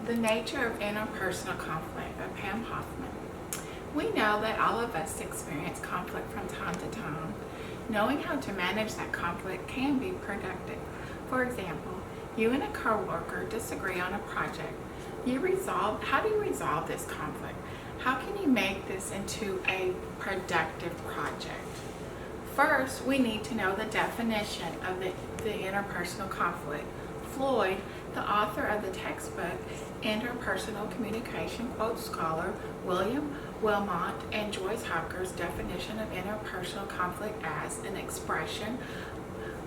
The Nature of Interpersonal Conflict by Pam Hoffman. We know that all of us experience conflict from time to time. Knowing how to manage that conflict can be productive. For example, you and a coworker disagree on a project. How do you resolve this conflict? How can you make this into a productive project? First, we need to know the definition of the interpersonal conflict. Floyd, the author of the textbook Interpersonal Communication, quotes scholar William Wilmot and Joyce Hawker's definition of interpersonal conflict as an expression,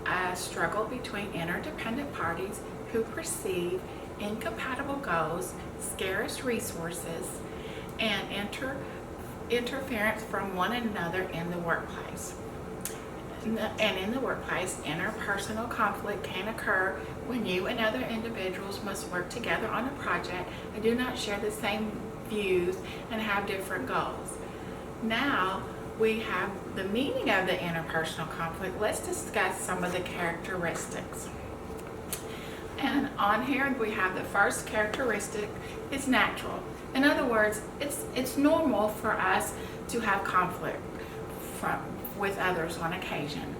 a struggle between interdependent parties who perceive incompatible goals, scarce resources, and interference from one another in the workplace. And in the workplace, interpersonal conflict can occur when you and other individuals must work together on a project and do not share the same views and have different goals. Now we have the meaning of the interpersonal conflict. Let's discuss some of the characteristics. And on here we have the first characteristic is natural. In other words, it's normal for us to have conflict with others on occasion.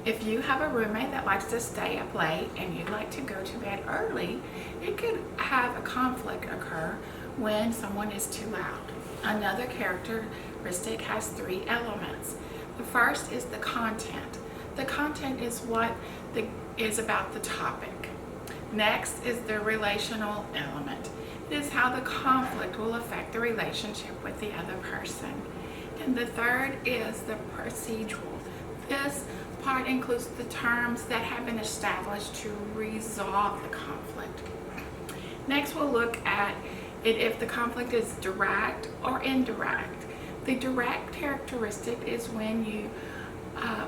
If you have a roommate that likes to stay up late and you'd like to go to bed early, it could have a conflict occur when someone is too loud. Another characteristic has three elements. The first is the content. The content is what is about the topic. Next is the relational element. It is how the conflict will affect the relationship with the other person. And the third is the procedural. This part includes the terms that have been established to resolve the conflict. Next, we'll look at it if the conflict is direct or indirect. The direct characteristic is when you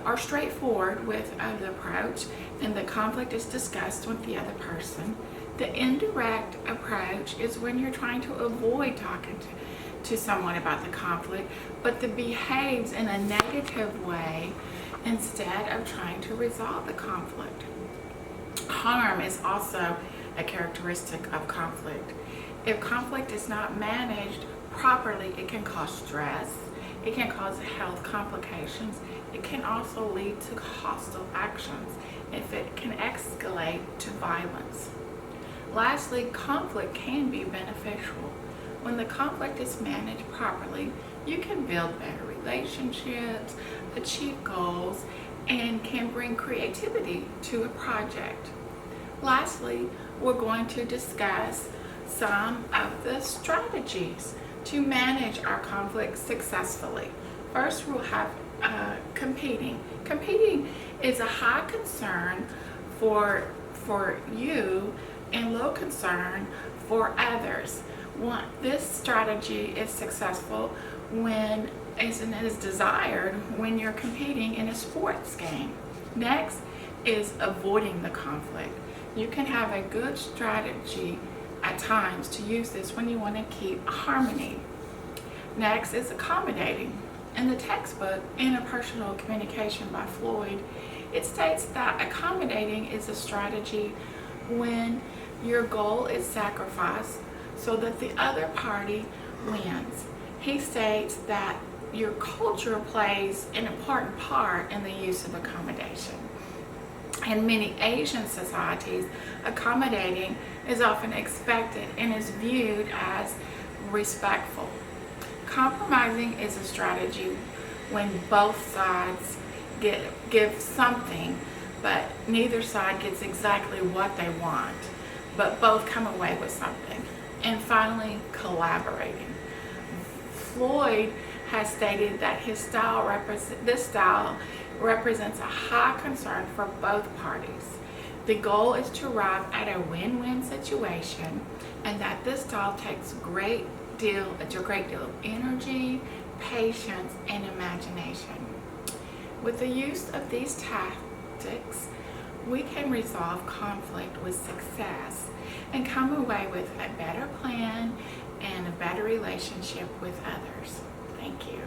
are straightforward with the approach and the conflict is discussed with the other person. The indirect approach is when you're trying to avoid talking to someone about the conflict, but that behaves in a negative way instead of trying to resolve the conflict. Harm is also a characteristic of conflict. If conflict is not managed properly, it can cause stress, it can cause health complications, it can also lead to hostile actions if it can escalate to violence. Lastly, conflict can be beneficial. When the conflict is managed properly, you can build better relationships, achieve goals, and can bring creativity to a project. Lastly, we're going to discuss some of the strategies to manage our conflict successfully. First, we'll have competing. Competing is a high concern for you and low concern for others. This strategy is successful when it is desired when you're competing in a sports game. Next is avoiding the conflict. You can have a good strategy at times to use this when you want to keep harmony. Next is accommodating. In the textbook Interpersonal Communication by Floyd, it states that accommodating is a strategy when your goal is sacrifice so that the other party wins. He states that your culture plays an important part in the use of accommodation. In many Asian societies, accommodating is often expected and is viewed as respectful. Compromising is a strategy when both sides give something, but neither side gets exactly what they want, but both come away with something. And finally, collaborating. Floyd has stated that this style represents a high concern for both parties. The goal is to arrive at a win-win situation, and that this style takes a great deal of energy, patience, and imagination. With the use of these tactics, we can resolve conflict with success and come away with a better plan and a better relationship with others. Thank you.